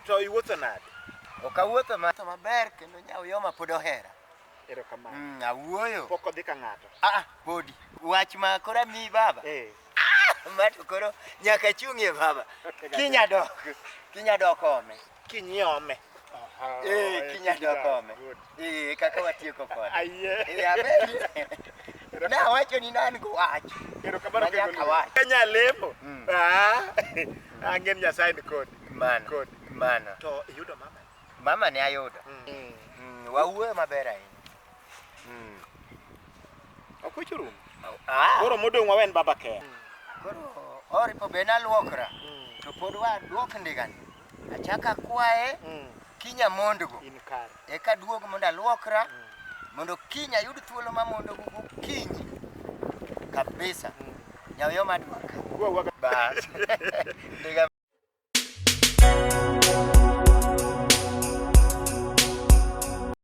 So iwuotho nade? Ok awuotho maber kendo nyawo ma pod ohera. Erokamano. Awuoyo. Pok odhi ka ng'ato. Podi. Wach ma kora mi baba. Mato koro nyaka chung'ie baba. Kinya dok ome. Kinyiome. Kinya dok ome. Kaka watieko kode. Aye. Na wacho ni nan go wach. Erokamano Nyaka wach. Kenya lemo. Ang'en Nyasaye ni kodi. Mano. To iyudo mama? Mama ne ayudo. Wawuoyo maber ahinya. Ok ochurum. Koro modong' wawen baba ke. Koro oripo be naluokra. To pod waduok ndigani. Achaka kwaye kinya mondgo. In kare. Eka duog mondo aluokra mondo kinya yud thuolo ma mondo kinyi kabisa. Nyawo maduoka. Bas.